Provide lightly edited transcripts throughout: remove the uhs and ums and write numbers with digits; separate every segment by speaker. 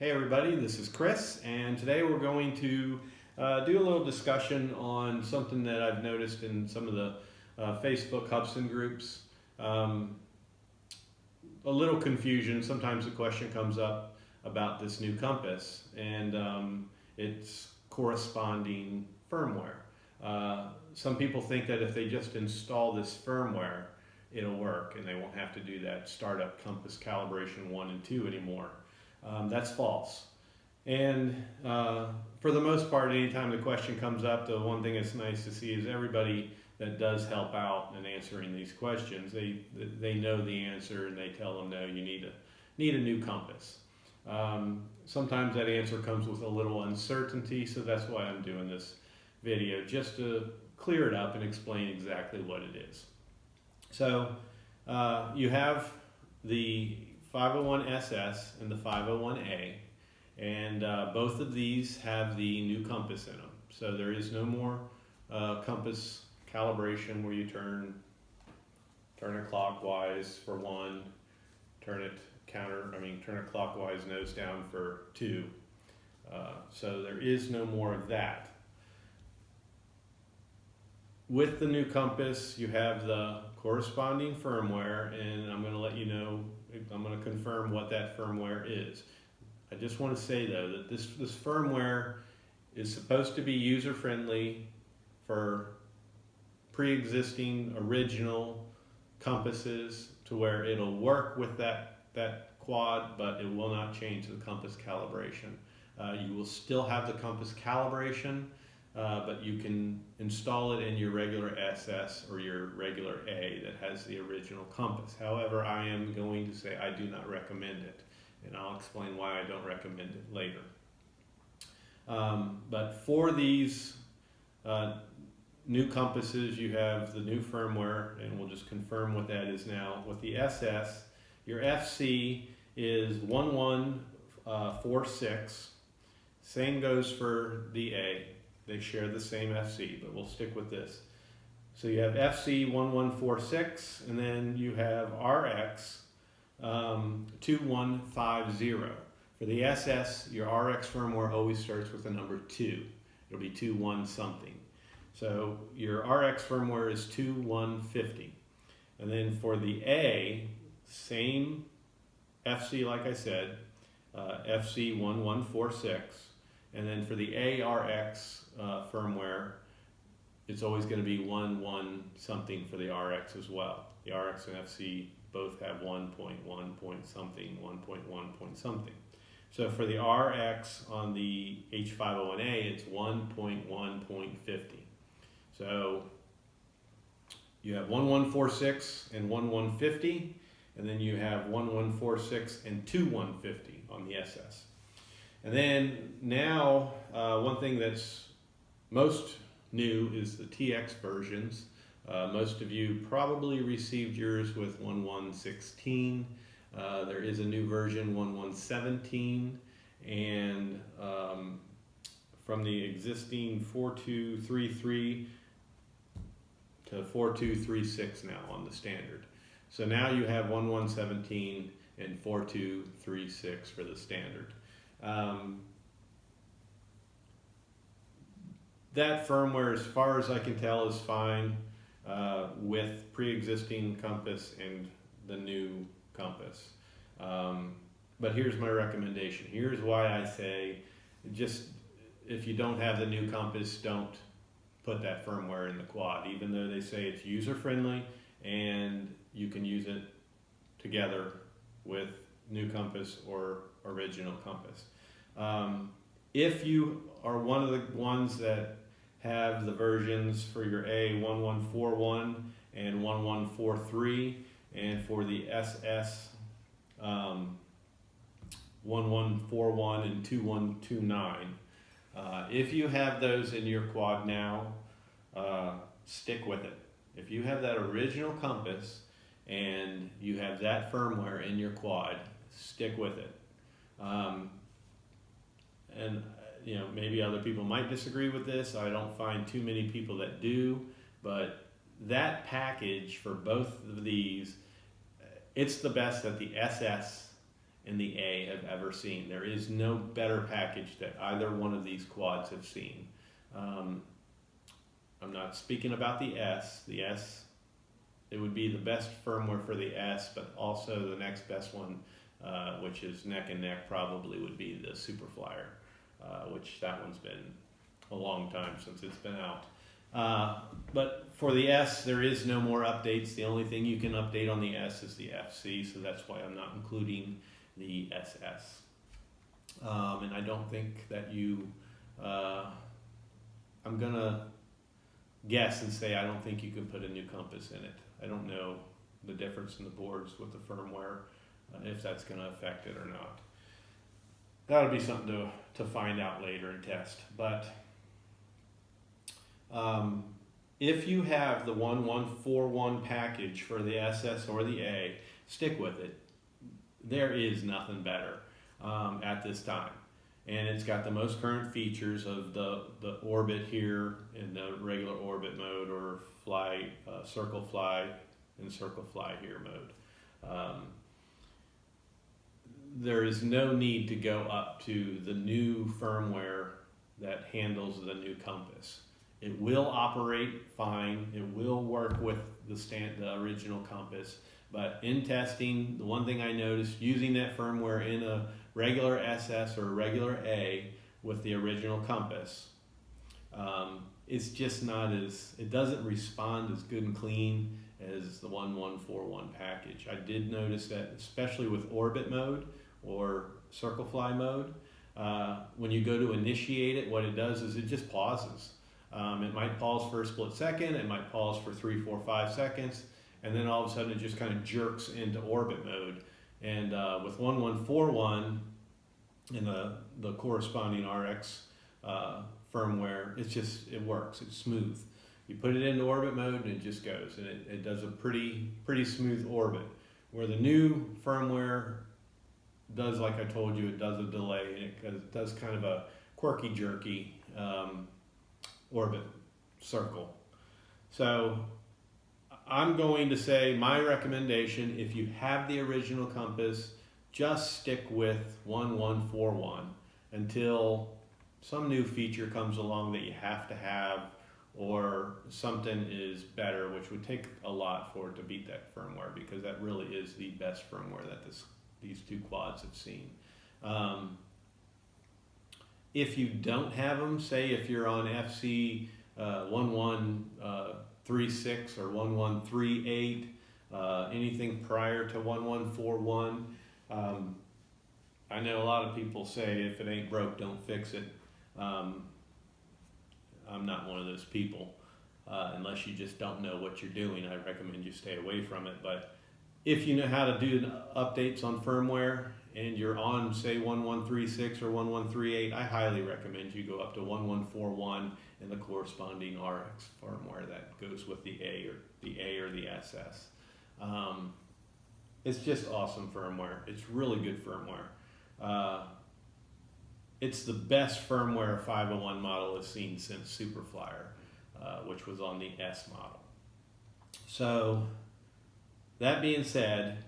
Speaker 1: Hey everybody, this is Chris, and today we're going to do a little discussion on something that I've noticed in some of the Facebook Hubsan groups. A little confusion. Sometimes the question comes up about this new compass and its corresponding firmware. Some people think that if they just install this firmware, it'll work and they won't have to do that startup compass calibration 1 and 2 anymore. That's false. And for the most part, anytime the question comes up, the one thing that's nice to see is everybody that does help out in answering these questions, they know the answer and they tell them, no, you need a new compass. Sometimes that answer comes with a little uncertainty, so that's why I'm doing this video, just to clear it up and explain exactly what it is. So you have the 501Ss and the 501A, and both of these have the new compass in them. So there is no more compass calibration where you turn it clockwise for 1, turn it clockwise nose down for 2. So there is no more of that. With the new compass, you have the corresponding firmware, and I'm going to let you know, I'm going to confirm what that firmware is. I just want to say though that this firmware is supposed to be user-friendly for pre-existing original compasses, to where it'll work with that quad, but it will not change the compass calibration. You will still have the compass calibration, but you can install it in your regular SS or your regular A that has the original compass. However, I am going to say I do not recommend it, and I'll explain why I don't recommend it later. But for these new compasses, you have the new firmware, and we'll just confirm what that is now. With the SS, your FC is 1146. Same goes for the A. They share the same FC, but we'll stick with this. So you have FC 1146, and then you have RX 2150. For the SS, your RX firmware always starts with the number 2. It'll be 21 something. So your RX firmware is 2150. And then for the A, same FC like I said, FC 1146. And then for the ARX firmware, it's always going to be 11 something for the RX as well. The RX and FC both have 1.1 point something, 1.1 point something. So for the RX on the H501A, it's 1.1.50. So you have 1146 and 1150, and then you have 1146 and 2150 on the SS. And then now, one thing that's most new is the TX versions. Most of you probably received yours with 1116. There is a new version, 1117, and from the existing 4233 to 4236 now on the standard. So now you have 1117 and 4236 for the standard. That firmware, as far as I can tell, is fine with pre-existing compass and the new compass. But here's my recommendation. Here's why I say, just if you don't have the new compass, don't put that firmware in the quad, even though they say it's user-friendly and you can use it together with new compass or original compass. If you are one of the ones that have the versions for your A 1141 and 1143, and for the SS 1141 and 2129, if you have those in your quad now, stick with it. If you have that original compass and you have that firmware in your quad, stick with it. And you know, maybe other people might disagree with this. I don't find too many people that do, but that package for both of these, it's the best that the SS and the A have ever seen. There is no better package that either one of these quads have seen. I'm not speaking about the S. The S, it would be the best firmware for the S, but also the next best one, which is neck and neck, probably would be the Superflyer, which that one's been a long time since it's been out. But for the S, there is no more updates. The only thing you can update on the S is the FC, so that's why I'm not including the SS. And I don't think that you, I'm gonna guess and say I don't think you can put a new compass in it. I don't know the difference in the boards with the firmware, if that's gonna affect it or not. That'll be something to find out later and test. But if you have the 1141 package for the SS or the A, stick with it. There is nothing better at this time. And it's got the most current features of the orbit here in the regular orbit mode, or fly, circle fly, and circle fly here mode. There is no need to go up to the new firmware that handles the new compass. It will operate fine. It will work with the original compass. But in testing, the one thing I noticed using that firmware in a regular SS or a regular A with the original compass, it's just not it doesn't respond as good and clean as the 1141 package. I did notice that, especially with orbit mode or circle fly mode, when you go to initiate it, what it does is it just pauses. It might pause for a split second, it might pause for 3, 4, 5 seconds, and then all of a sudden it just kind of jerks into orbit mode. And with 1141 and the corresponding RX firmware, it works, it's smooth. You put it into orbit mode and it just goes, and it does a pretty smooth orbit. Where the new firmware does, like I told you, it does a delay, and it does kind of a quirky, jerky orbit circle. So I'm going to say my recommendation, if you have the original compass, just stick with 1141 until some new feature comes along that you have to have, or something is better, which would take a lot for it to beat that firmware, because that really is the best firmware that these two quads have seen. If you don't have them, say if you're on FC 1136 or 1138, anything prior to 1141, I know a lot of people say if it ain't broke, don't fix it. I'm not one of those people. Unless you just don't know what you're doing, I recommend you stay away from it. But if you know how to do updates on firmware and you're on, say, 1136 or 1138, I highly recommend you go up to 1141 and the corresponding RX firmware that goes with the A or the SS. It's just awesome firmware. It's really good firmware. It's the best firmware a 501 model has seen since Superflyer, which was on the S model. So, that being said,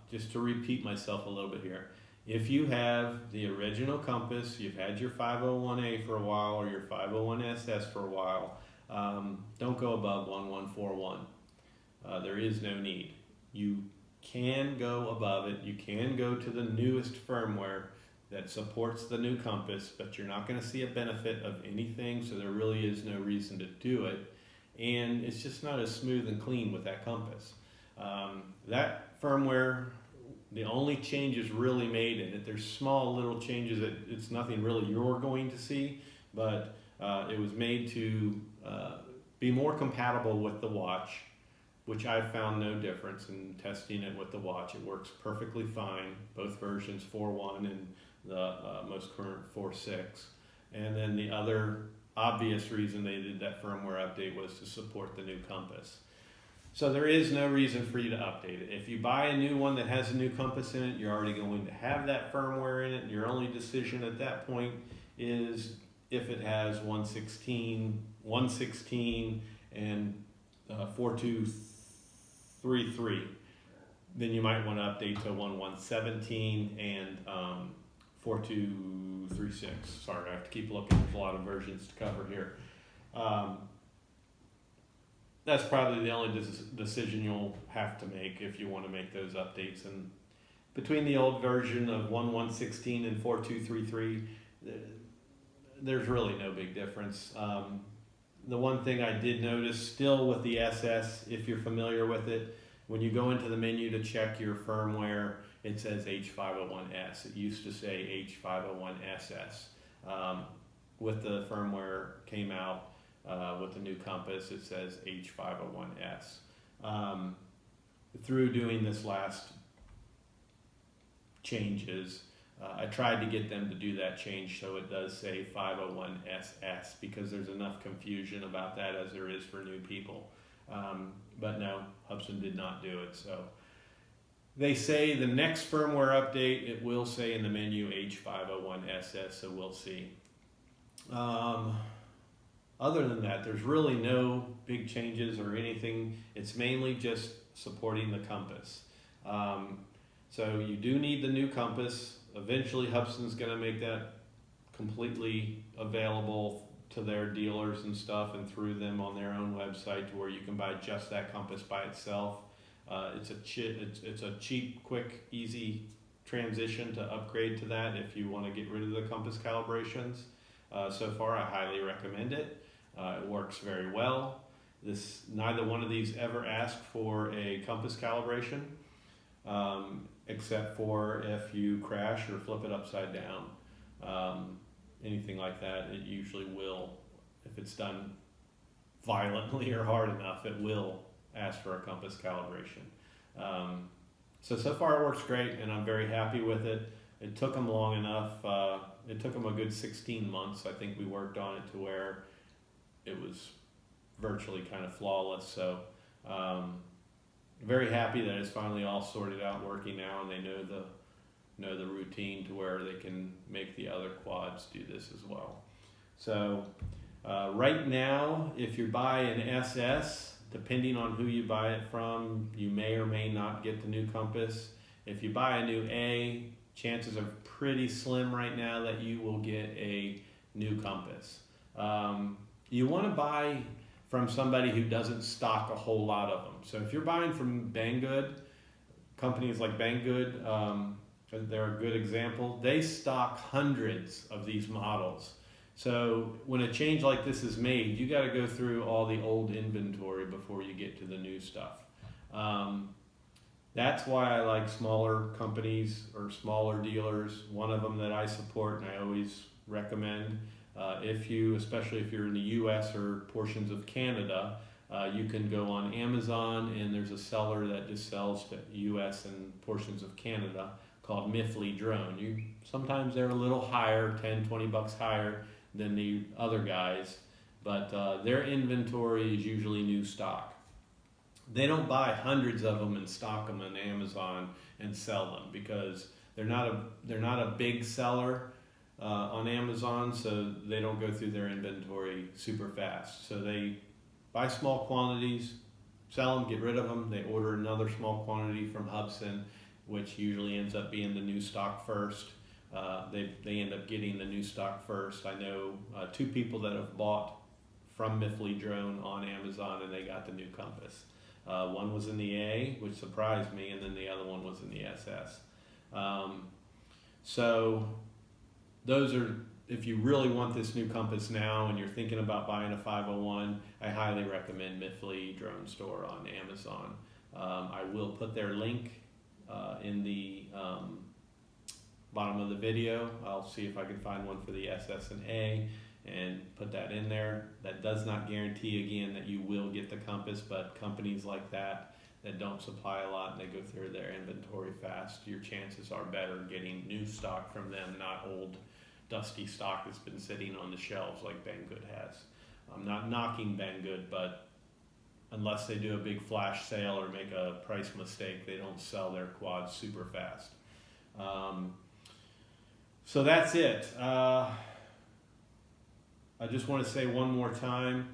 Speaker 1: just to repeat myself a little bit here, if you have the original compass, you've had your 501A for a while or your 501SS for a while, don't go above 1141. There is no need. You can go above it. You can go to the newest firmware that supports the new compass, but you're not going to see a benefit of anything, so there really is no reason to do it. And it's just not as smooth and clean with that compass. That firmware, the only changes really made in it, there's small little changes that it's nothing really you're going to see, but it was made to be more compatible with the watch, which I found no difference in testing it with the watch. It works perfectly fine, both versions 4.1 and the most current 4.6. And then the other obvious reason they did that firmware update was to support the new compass. So there is no reason for you to update it. If you buy a new one that has a new compass in it, you're already going to have that firmware in it, and your only decision at that point is if it has 116, and 4233. then you might want to update to 1.1.17 and 4.2.3.6. Sorry, I have to keep looking. There's a lot of versions to cover here. That's probably the only decision you'll have to make if you want to make those updates. And between the old version of 1.1.16 and 4.2.3.3, there's really no big difference. The one thing I did notice still with the SS, if you're familiar with it, when you go into the menu to check your firmware, it says H501S. It used to say H501Ss. With the firmware came out with the new compass, it says H501S. Through doing this last changes, I tried to get them to do that change so it does say 501SS, because there's enough confusion about that as there is for new people. But no, Hubsan did not do it. So they say the next firmware update, it will say in the menu H501SS, so we'll see. Other than that, there's really no big changes or anything. It's mainly just supporting the compass. So you do need the new compass. Eventually Hubsan's going to make that completely available to their dealers and stuff, and through them on their own website, to where you can buy just that compass by itself. It's a cheap, quick, easy transition to upgrade to that if you want to get rid of the compass calibrations. So far, I highly recommend it. It works very well. Neither one of these ever asked for a compass calibration, except for if you crash or flip it upside down. Anything like that, it usually will. If it's done violently or hard enough, it will ask for a compass calibration. So far it works great, and I'm very happy with it. It took them long enough. It took them a good 16 months. I think we worked on it to where it was virtually kind of flawless. So very happy that it's finally all sorted out, working now, and they know the routine to where they can make the other quads do this as well. So right now, if you buy an SS, depending on who you buy it from, you may or may not get the new compass. If you buy a new A, chances are pretty slim right now that you will get a new compass. You want to buy from somebody who doesn't stock a whole lot of them. So if you're buying from Banggood, companies like Banggood, they're a good example. They stock hundreds of these models. So when a change like this is made, you got to go through all the old inventory before you get to the new stuff. That's why I like smaller companies or smaller dealers. One of them that I support and I always recommend, especially if you're in the US or portions of Canada, you can go on Amazon, and there's a seller that just sells to US and portions of Canada called Miffley Drone. Sometimes they're a little higher, 10, 20 bucks higher than the other guys, but their inventory is usually new stock. They don't buy hundreds of them and stock them on Amazon and sell them, because they're not a big seller on Amazon, so they don't go through their inventory super fast. So they buy small quantities, sell them, get rid of them. They order another small quantity from Hubsan, which usually ends up being the new stock first. They end up getting the new stock first. I know 2 people that have bought from Miffley Drone on Amazon, and they got the new compass. One was in the A, which surprised me, and then the other one was in the SS. So those are, if you really want this new compass now and you're thinking about buying a 501, I highly recommend Miffley Drone Store on Amazon. I will put their link in the bottom of the video. I'll see if I can find one for the SS and A and put that in there. That does not guarantee, again, that you will get the compass, but companies like that don't supply a lot and they go through their inventory fast, your chances are better getting new stock from them, not old dusty stock that's been sitting on the shelves like Banggood has. I'm not knocking Banggood, but unless they do a big flash sale or make a price mistake, they don't sell their quads super fast. So that's it. I just want to say one more time,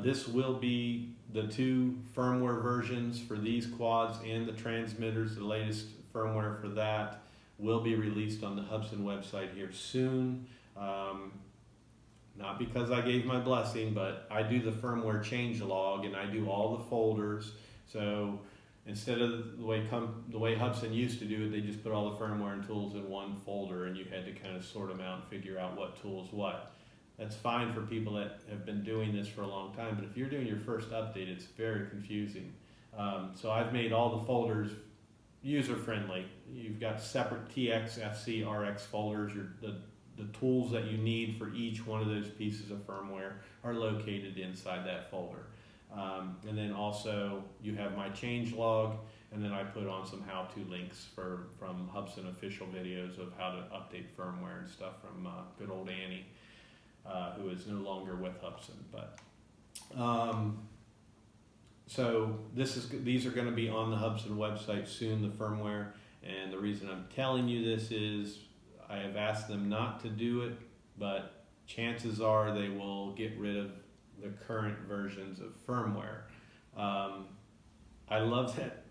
Speaker 1: This will be the two firmware versions for these quads and the transmitters. The latest firmware for that will be released on the Hubsan website here soon. Not because I gave my blessing, but I do the firmware change log and I do all the folders. So instead of the way Hubsan used to do it, they just put all the firmware and tools in one folder and you had to kind of sort them out and figure out what tools what. That's fine for people that have been doing this for a long time, but if you're doing your first update, it's very confusing. So I've made all the folders user-friendly. You've got separate TX, FC, RX folders. The tools that you need for each one of those pieces of firmware are located inside that folder. And then also you have my change log, and then I put on some how-to links from Hubsan official videos of how to update firmware and stuff from good old Annie, who is no longer with Hubsan. But so these are going to be on the Hubsan website soon, the firmware. And the reason I'm telling you this is I have asked them not to do it, but chances are they will get rid of the current versions of firmware. I love that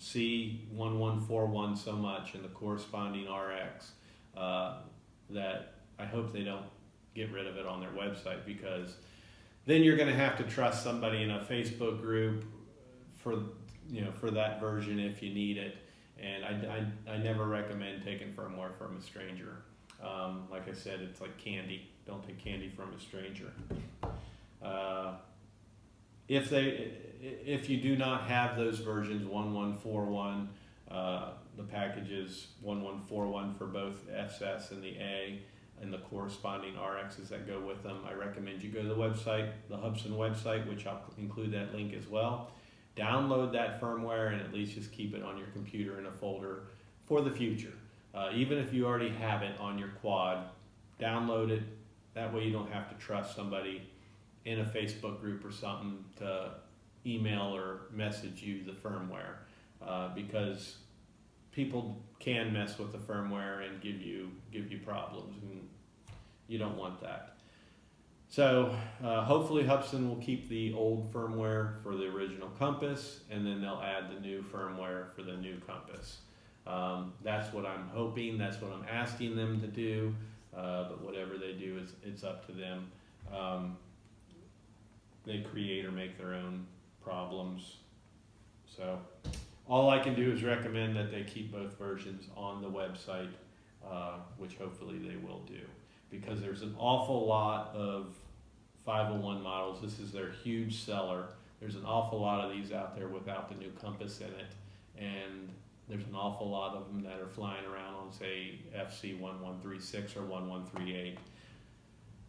Speaker 1: FC1141 so much and the corresponding RX that I hope they don't get rid of it on their website, because then you're going to have to trust somebody in a Facebook group for that version if you need it. And I never recommend taking firmware from a stranger. Like I said, it's like candy. Don't take candy from a stranger. If you do not have those versions, 1141, the packages 1141 for both SS and the A, and the corresponding RXs that go with them, I recommend you go to the website, the Hubsan website, which I'll include that link as well. Download that firmware and at least just keep it on your computer in a folder for the future. Even if you already have it on your quad, download it. That way you don't have to trust somebody in a Facebook group or something to email or message you the firmware, because people can mess with the firmware and give you problems, and you don't want that. So hopefully Hubsan will keep the old firmware for the original Compass, and then they'll add the new firmware for the new Compass. That's what I'm hoping. That's what I'm asking them to do. But whatever they do, it's up to them. They create or make their own problems. So all I can do is recommend that they keep both versions on the website, which hopefully they will do, because there's an awful lot of 501 models. This is their huge seller. There's an awful lot of these out there without the new Compass in it, and there's an awful lot of them that are flying around on, say, FC1136 or 1138.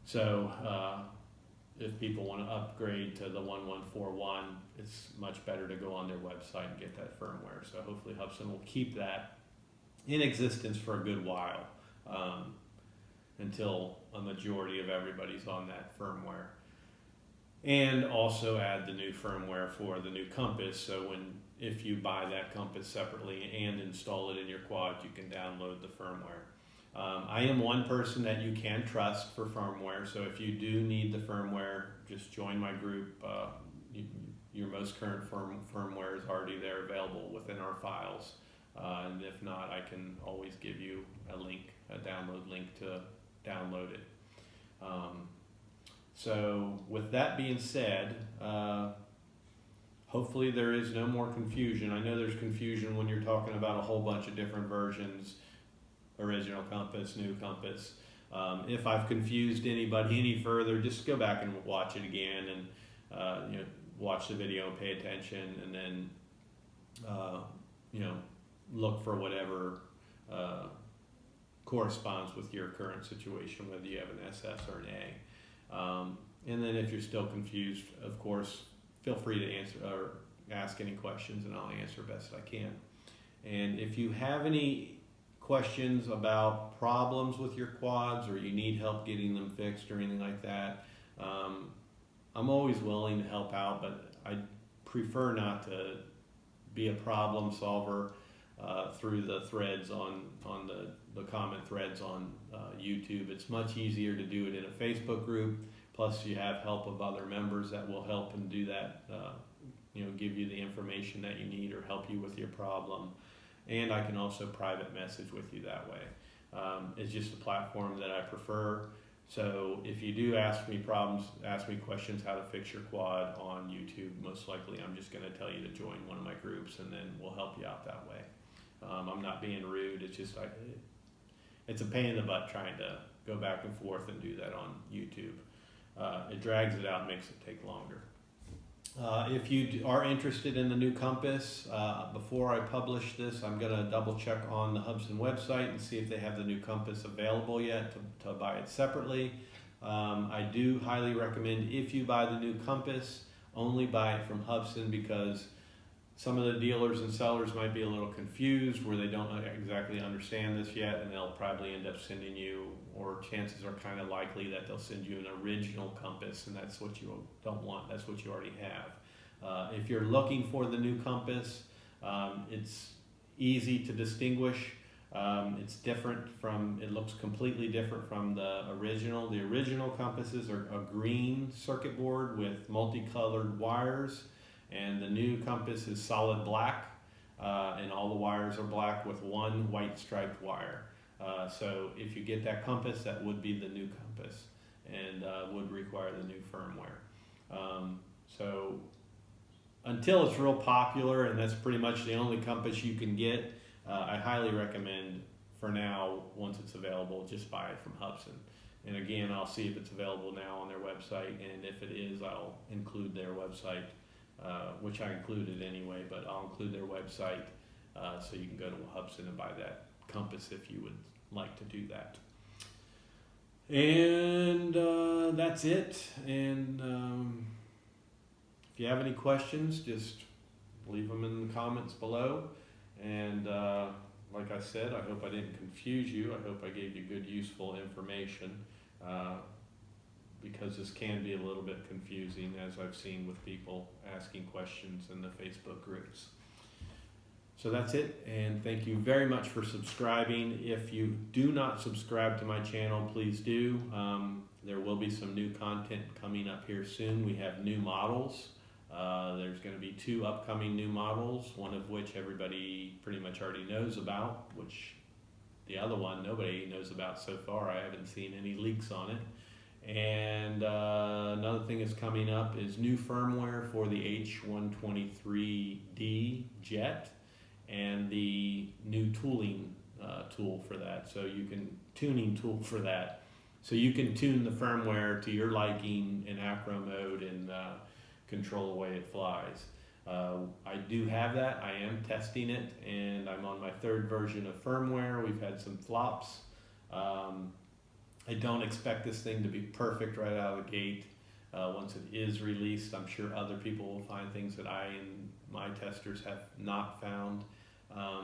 Speaker 1: So if people want to upgrade to the 1141, it's much better to go on their website and get that firmware. So hopefully Hubsan will keep that in existence for a good while, until a majority of everybody's on that firmware. And also add the new firmware for the new Compass, so if you buy that Compass separately and install it in your quad, you can download the firmware. I am one person that you can trust for firmware, so if you do need the firmware, just join my group. Your most current firmware is already there, available within our files. And if not, I can always give you a download link to download it. So with that being said, hopefully there is no more confusion. I know there's confusion when you're talking about a whole bunch of different versions, original Compass, new Compass. If I've confused anybody any further, just go back and watch it again, and watch the video and pay attention, and then look for whatever corresponds with your current situation, whether you have an SS or an A. And then if you're still confused, of course, feel free to answer or ask any questions, and I'll answer best I can. And if you have any questions about problems with your quads, or you need help getting them fixed or anything like that, I'm always willing to help out, but I prefer not to be a problem solver through the threads on the comment threads on YouTube. It's much easier to do it in a Facebook group Plus you have help of other members that will help and do that, give you the information that you need or help you with your problem. And I can also private message with you that way. It's just a platform that I prefer. So if you do ask me questions how to fix your quad on YouTube, most likely I'm just going to tell you to join one of my groups and then we'll help you out that way. I'm not being rude. It's just it's a pain in the butt trying to go back and forth and do that on YouTube. It drags it out, makes it take longer. If you are interested in the new compass, before I publish this, I'm going to double check on the Hubsan website and see if they have the new compass available yet to buy it separately. I do highly recommend, if you buy the new compass, only buy it from Hubsan, because some of the dealers and sellers might be a little confused where they don't exactly understand this yet, and they'll probably end up sending you, or chances are kind of likely that they'll send you an original compass, and that's what you don't want. That's what you already have. If you're looking for the new compass, it's easy to distinguish. It's different from, it looks completely different from the original. The original compasses are a green circuit board with multicolored wires, and the new compass is solid black, and all the wires are black with one white striped wire. So if you get that compass, that would be the new compass, and would require the new firmware. So until it's real popular, and that's pretty much the only compass you can get, I highly recommend, for now, once it's available, just buy it from Hubsan. And again, I'll see if it's available now on their website, and if it is, I'll include their website, which I included anyway, but I'll include their website, so you can go to Hubsan and buy that compass if you would like to do that. And that's it. And if you have any questions, just leave them in the comments below. And like I said, I hope I didn't confuse you. I hope I gave you good, useful information, because this can be a little bit confusing, as I've seen with people asking questions in the Facebook groups. So that's it, and thank you very much for subscribing. If you do not subscribe to my channel, please do. There will be some new content coming up here soon. We have new models. There's going to be 2 upcoming new models, one of which everybody pretty much already knows about, which the other one nobody knows about so far. I haven't seen any leaks on it. And another thing that's coming up is new firmware for the H501D jet, and the new tooling tool for that. So you can, tuning tool for that. So you can tune the firmware to your liking in acro mode and control the way it flies. I do have that. I am testing it, and I'm on my 3rd version of firmware. We've had some flops. I don't expect this thing to be perfect right out of the gate. Once it is released, I'm sure other people will find things that I and my testers have not found.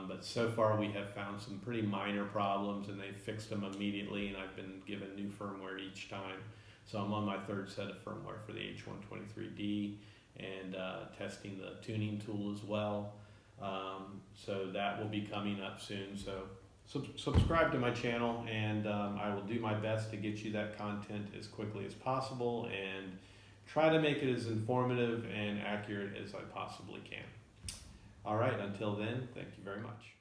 Speaker 1: But so far we have found some pretty minor problems, and they fixed them immediately, and I've been given new firmware each time. So I'm on my 3rd set of firmware for the H501D, and testing the tuning tool as well. So that will be coming up soon. So subscribe to my channel, and I will do my best to get you that content as quickly as possible and try to make it as informative and accurate as I possibly can. All right, until then, thank you very much.